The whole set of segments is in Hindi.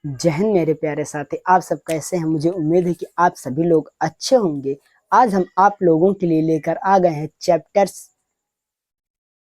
जय हिंद मेरे प्यारे साथी, आप सब कैसे हैं। मुझे उम्मीद है कि आप सभी लोग अच्छे होंगे। आज हम आप लोगों के लिए लेकर आ गए हैं चैप्टर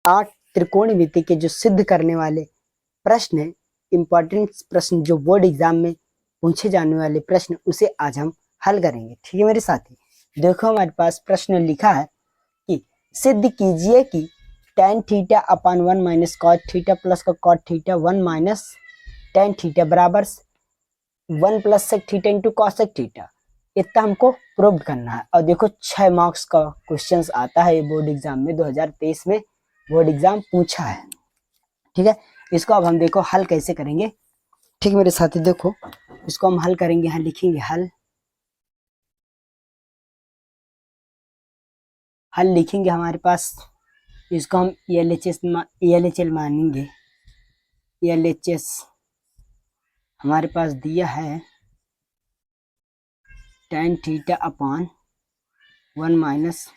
8 त्रिकोणमिति के जो सिद्ध करने वाले प्रश्न हैं, इंपॉर्टेंट प्रश्न जो बोर्ड एग्जाम में पूछे जाने वाले प्रश्न, उसे आज हम हल करेंगे। ठीक है मेरे साथी, देखो हमारे पास प्रश्न लिखा है कि सिद्ध कीजिए कि tan theta upon 1 minus cot theta plus का cot theta 1 minus tan theta बराबर 1 plus sec theta into cosec theta. इतना हमको प्रूव करना है। और देखो 6 मार्क्स का क्वेश्चन आता है ये बोर्ड एग्जाम में, 2023 में बोर्ड एग्जाम पूछा है। ठीक है, इसको अब हम देखो हल कैसे करेंगे। ठीक है मेरे साथी, देखो इसको हम हल करेंगे। यहाँ लिखेंगे हल लिखेंगे हमारे पास। इसको हम ELHL मानेंगे। ELHS हमारे पास दिया है tan theta upon 1 minus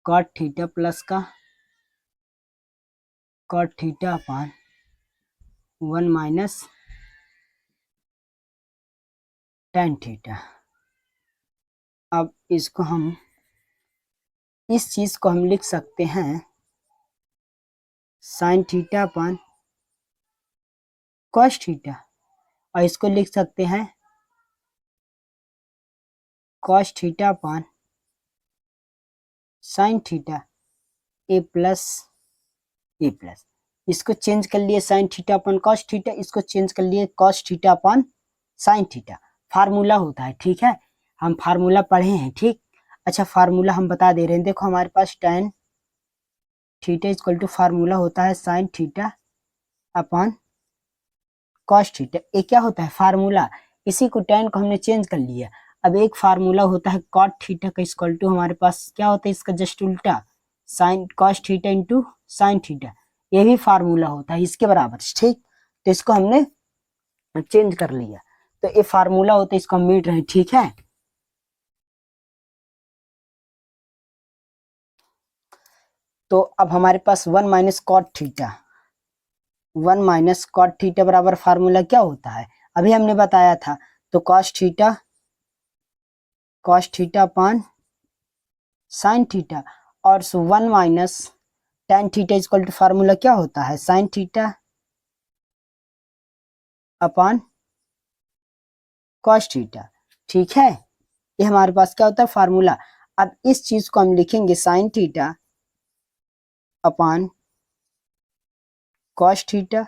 cot theta plus का cot theta upon 1 minus tan theta. अब इसको हम इस चीज को हम लिख सकते हैं sine theta upon cos theta, और इसको लिख सकते हैं cos theta upon sine theta A plus. इसको चेंज कर लिए sine theta upon cos theta, इसको चेंज कर लिए cos theta upon sine theta. Formula होता है, ठीक है, हम फार्मूला पढ़े हैं। ठीक, अच्छा फार्मूला हम बता दे रहे हैं। देखो हमारे पास tan theta equal to formula होता है sine theta upon cos theta. ये क्या होता है, फार्मूला। इसी को tan को हमने चेंज कर लिया। अब एक फार्मूला होता है कॉट थीटा का इक्वल टू हमारे पास क्या होता है, इसका जस्ट उल्टा sine cos theta into sine theta. ये भी फार्मूला होता है इसके बराबर। ठीक, तो इसको हमने चेंज कर लिया, तो ये फार्मूला होता है, इसको हम मिट रहे हैं। ठीक है, तो अब हमारे पास 1 minus cot theta, 1 minus cot theta बराबर फार्मूला क्या होता है, अभी हमने बताया था। तो cos theta upon sine theta, और 1 minus tan theta equal to formula क्या होता है, sine theta upon cos theta. ठीक है, ये हमारे पास क्या होता है, फार्मूला। अब इस चीज को हम लिखेंगे sine theta upon cos theta,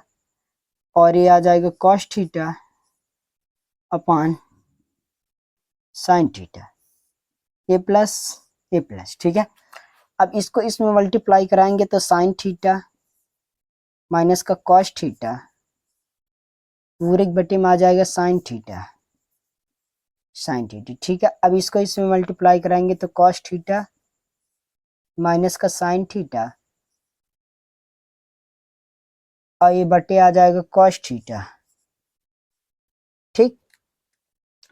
और ये आ जाएगा cos theta upon sine theta A plus. ठीक है, अब इसको इसमें मल्टीप्लाई कराएंगे तो साइन थीटा माइनस का कॉस थीटा पूरे बटे में आ जाएगा साइन थीटा। ठीक है, अब इसको इसमें मल्टीप्लाई कराएंगे तो कॉस थीटा माइनस का साइन थीटा, और ये बटे आ जाएगा कॉस थीटा। ठीक,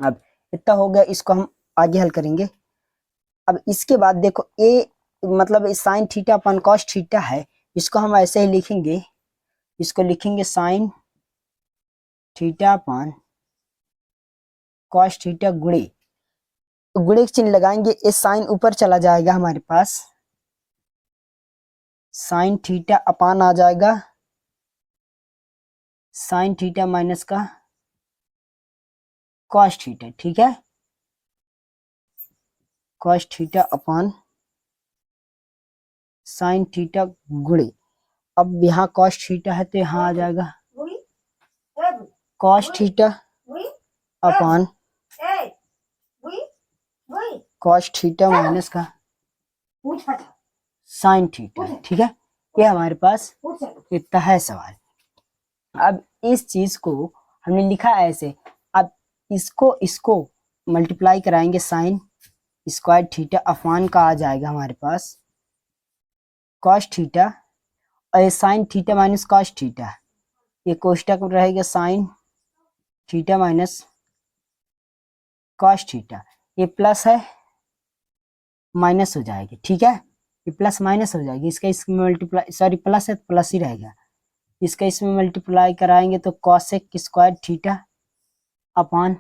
अब इतना हो गया, इसको हम आगे हल करेंगे। अब इसके बाद देखो ए मतलब साइन थीटा अपन कॉस थीटा है, इसको हम ऐसे ही लिखेंगे। इसको लिखेंगे साइन थीटा अपन कॉस थीटा गुणे गुणे के चिन्ह लगाएंगे, ये साइन ऊपर चला जाएगा, हमारे पास साइन थीटा अपान आ जाएगा साइन थीटा माइनस का कॉस थीटा। ठीक है, कॉस थीटा अपान साइन थीटा गुणे, अब यहाँ कॉस थीटा है तो यहाँ आ जाएगा कॉस थीटा अपान कॉस थीटा माइनस का साइन थीटा। ठीक है, ये हमारे पास इतना है सवाल। अब इस चीज को हमने लिखा ऐसे। अब इसको मल्टीप्लाई कराएंगे, साइन स्क्वायर थीटा अफान का आ जाएगा हमारे पास कॉस थीटा, और ये sign theta minus cos theta, ये कोष्टक में रहेगा sign theta minus cos theta. ये प्लस है माइनस हो जाएगी। ठीक है, ये प्लस माइनस हो जाएगी, इसका इसमें मल्टीप्लाई, सॉरी प्लस है तो प्लस ही रहेगा। इसका इसमें मल्टीप्लाई कराएंगे तो कॉसेक स्क्वायर थीटा अपॉन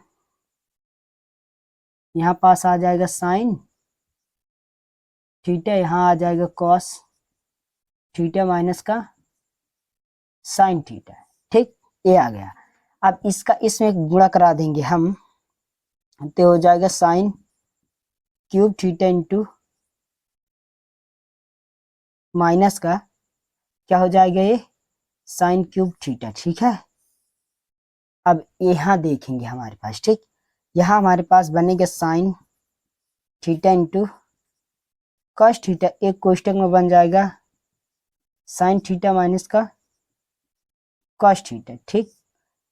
यहाँ पास आ जाएगा साइन थीटा, यहाँ आ जाएगा कॉस थीटा माइनस का साइन थीटा। ठीक, ये आ गया। अब इसका इसमें गुणा करा देंगे हम, तो हो जाएगा sine cube theta into minus का क्या हो जाएगा ये साइन क्यूब थीटा। ठीक है, अब यहाँ देखेंगे हमारे पास, ठीक, यहाँ हमारे पास बनेगा sign theta into cos theta, एक कोष्टक में बन जाएगा साइन थीटा माइनस का कॉस थीटा। ठीक,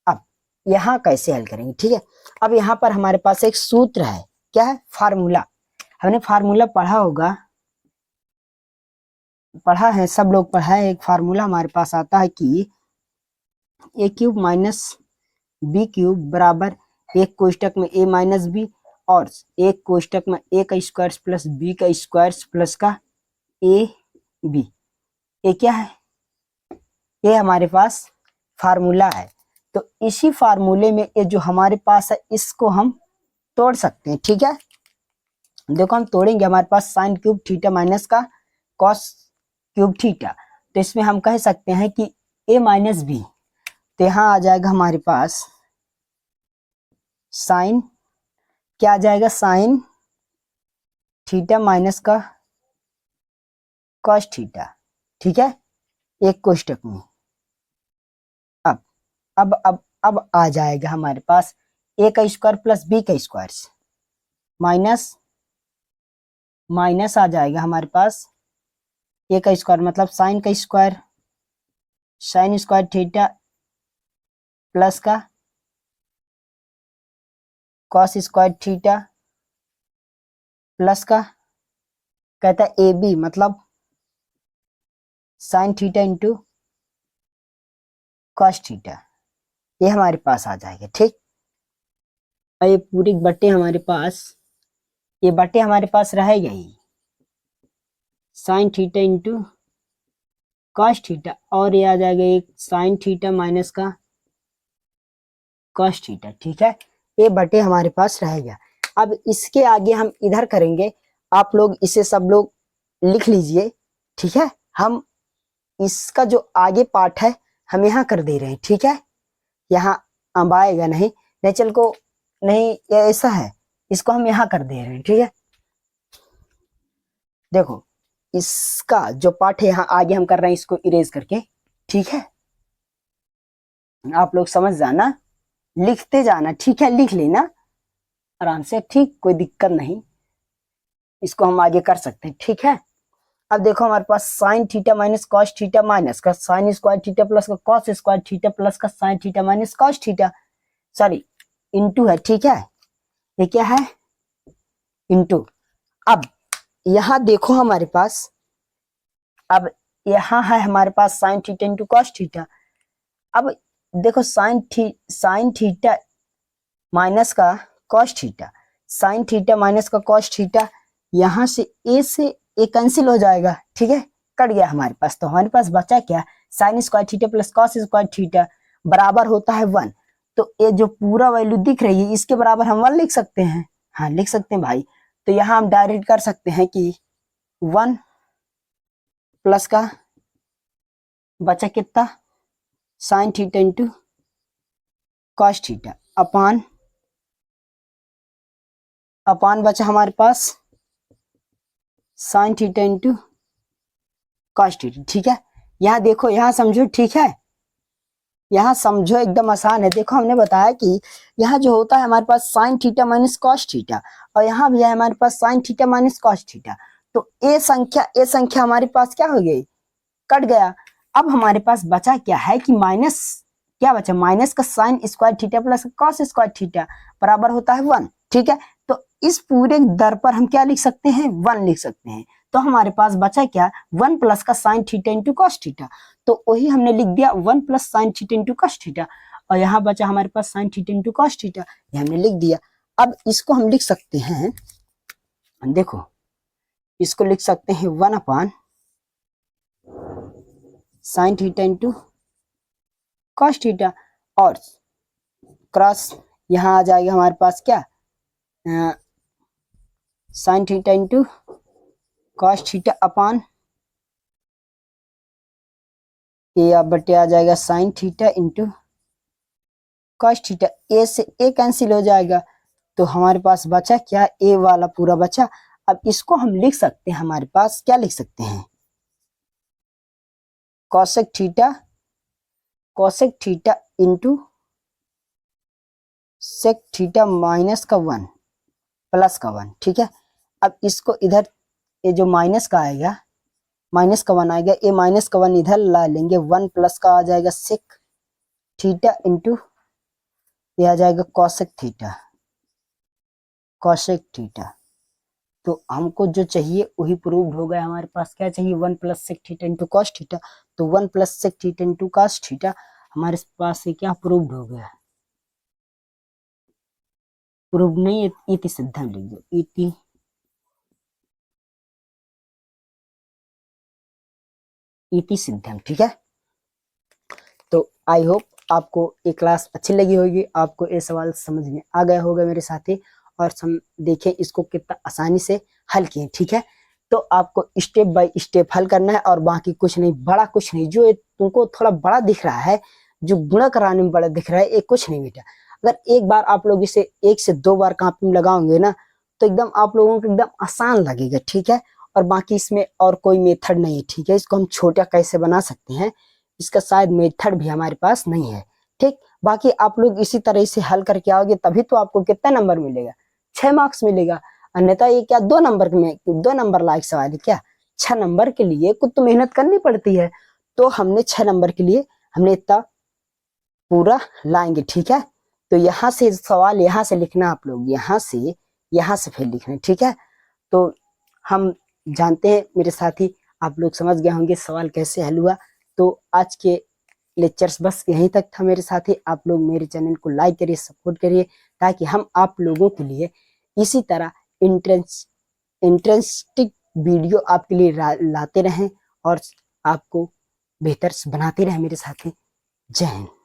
अब यहाँ कैसे हल करेंगे, ठीक है। अब यहाँ पर हमारे पास एक सूत्र है, क्या है, फार्मूला। हमने फार्मूला पढ़ा होगा, पढ़ा है, सब लोग पढ़ा है। एक फार्मूला हमारे पास आता है कि ए क्यूब माइनस बी क्यूब बराबर एक कोष्टक में ए माइनस बी और एक कोष्टक में ए का स्क्वायर प्लस बी का स्क्वायर प्लस का ए बी। ये क्या है, ये हमारे पास फार्मूला है। तो इसी फार्मूले में ये जो हमारे पास है इसको हम तोड़ सकते हैं। ठीक है, देखो हम तोड़ेंगे, हमारे पास साइन क्यूब थीटा माइनस का कॉस क्यूब थीटा, तो इसमें हम कह सकते हैं कि ए माइनस बी, तो यहाँ आ जाएगा हमारे पास साइन, क्या आ जाएगा, साइन थीटा माइनस का कॉस थीटा। ठीक है, एक कोष्टक में। अब आ जाएगा हमारे पास ए का स्क्वायर प्लस बी का स्क्वायर माइनस माइनस आ जाएगा हमारे पास ए का स्क्वायर मतलब साइन का square, sign square theta plus का कॉस स्क्वायर थीटा प्लस का कहता है ए बी मतलब sign theta into cos theta, ये हमारे पास आ जाएगा। ठीक, और ये पूरी बट्टे हमारे पास, ये बट्टे हमारे पास रहेगा ही sine theta into cos theta, और ये आ जाएगा एक साइन थीटा माइनस का कॉस थीटा। ठीक है, ये बटे हमारे पास रहेगा। अब इसके आगे हम इधर करेंगे, आप लोग इसे सब लोग लिख लीजिए। ठीक है, हम इसका जो आगे पार्ट है हम यहाँ कर दे रहे हैं। ठीक है, यहाँ अब आएगा नहीं, नेचर को नहीं, ये ऐसा है, इसको हम यहाँ कर दे रहे हैं। ठीक है, देखो इसका जो पार्ट है यहाँ आगे हम कर रहे हैं, इसको इरेज करके। ठीक है, आप लोग समझ जाना, लिखते जाना। ठीक है, लिख लेना आराम से, ठीक, कोई दिक्कत नहीं, इसको हम आगे कर सकते हैं। ठीक है, अब देखो हमारे पास sine theta minus cos theta minus का साइन स्क्वायर थीटा प्लस का कॉस स्क्वायर थीटा प्लस का sine theta minus cos theta, sorry into है। ठीक है, ये क्या है, इनटू। अब यहाँ देखो हमारे पास, अब यहाँ है हमारे पास sine theta into cos theta. अब देखो साइन थीटा माइनस का cos theta, sine theta minus का कॉस थीटा, यहाँ से ए कैंसिल हो जाएगा। ठीक है, कट गया हमारे पास, तो हमारे पास बचा क्या, sign square theta plus cos square theta बराबर होता है 1। तो ये जो पूरा वैल्यू दिख रही है इसके बराबर हम 1 लिख सकते हैं। हाँ लिख सकते हैं भाई, तो यहाँ हम डायरेक्ट कर सकते हैं कि 1 प्लस का बचा कितना, sine theta into cos theta upon बचा हमारे पास sine theta into cos theta. ठीक है, यहाँ देखो, यहाँ समझो। ठीक है, यहाँ समझो, एकदम आसान है। देखो हमने बताया कि यहाँ जो होता है हमारे पास sine theta minus cos theta, और यहाँ भी है हमारे पास sine theta minus cos theta. तो ए संख्या हमारे पास क्या हो गई, कट गया। अब हमारे पास बचा क्या है कि माइनस, क्या बचा, माइनस का sine square theta plus cos square theta बराबर होता है 1। ठीक है, तो इस पूरे दर पर हम क्या लिख सकते हैं, 1 लिख सकते हैं। तो हमारे पास बचा क्या, 1 प्लस का sine theta into cos theta, तो वही हमने लिख दिया 1 plus sine theta into cos theta, और यहाँ बचा हमारे पास sine theta into cos theta, ये हमने लिख दिया। अब इसको हम लिख सकते हैं, देखो इसको लिख सकते हैं 1 upon sine theta into cos theta, और क्रॉस यहाँ आ जाएगा हमारे पास क्या, sin theta into cos theta upon A, अब बटे आ जाएगा sin theta into cos theta. A से ए कैंसिल हो जाएगा, तो हमारे पास बचा क्या, ए वाला पूरा बचा। अब इसको हम लिख सकते हैं, हमारे पास क्या लिख सकते हैं, cosec theta into sec theta minus का 1 प्लस का 1, ठीक है। अब इसको इधर, ये जो माइनस का आएगा, माइनस का 1 आएगा, ये माइनस का 1 इधर ला लेंगे, 1 प्लस का आ जाएगा sec थीटा इंटू ये आ जाएगा cosec थीटा। तो हमको जो चाहिए वही प्रूव्ड हो गया। हमारे पास क्या चाहिए, 1 plus sec theta into cos theta, तो 1 plus sec theta into cos theta हमारे पास से क्या प्रूव्ड हो गया, प्रूव नहीं, इति सिद्धम लिख दो, इति सिद्धम, ठीक है। तो आई होप आपको ये क्लास अच्छी लगी होगी, आपको ये सवाल समझ में आ गया होगा मेरे साथी, और देखें इसको कितना आसानी से हल किए, ठीक है। तो आपको स्टेप बाय स्टेप हल करना है, और बाकी कुछ नहीं, बड़ा कुछ नहीं। जो तुमको थोड़ा बड़ा दिख रहा है, जो गुणा कराने में बड़ा दिख रहा है, ये कुछ नहीं बेटा। अगर एक बार आप लोग इसे 1 से 2 बार कॉपी में लगाओगे ना, तो एकदम आप लोगों को एकदम आसान लगेगा, ठीक है। और बाकी इसमें और कोई मेथड नहीं है, ठीक है। इसको हम छोटा कैसे बना सकते हैं, इसका शायद मेथड भी हमारे पास नहीं है, ठीक। बाकी आप लोग इसी तरह से हल करके आओगे, तभी तो आपको कितना नंबर मिलेगा, 6 मार्क्स मिलेगा। अन्यथा ये क्या 2 नंबर में, 2 नंबर लायक सवाल है क्या, 6 नंबर के लिए कुछ तो मेहनत करनी पड़ती है। तो हमने 6 नंबर के लिए हमने इतना पूरा लाएंगे, ठीक है। तो यहाँ से सवाल यहाँ से लिखना, आप लोग यहाँ से फिर लिखना, ठीक है। तो हम जानते हैं मेरे साथी, आप लोग समझ गए होंगे सवाल कैसे हल हुआ। तो आज के लेक्चर्स बस यहीं तक था मेरे साथी। आप लोग मेरे चैनल को लाइक करिए, सपोर्ट करिए, ताकि हम आप लोगों के लिए इसी तरह इंटरेस्टिंग वीडियो आपके लिए लाते रहें, और आपको बेहतर बनाते रहें मेरे साथी। जय हिंद।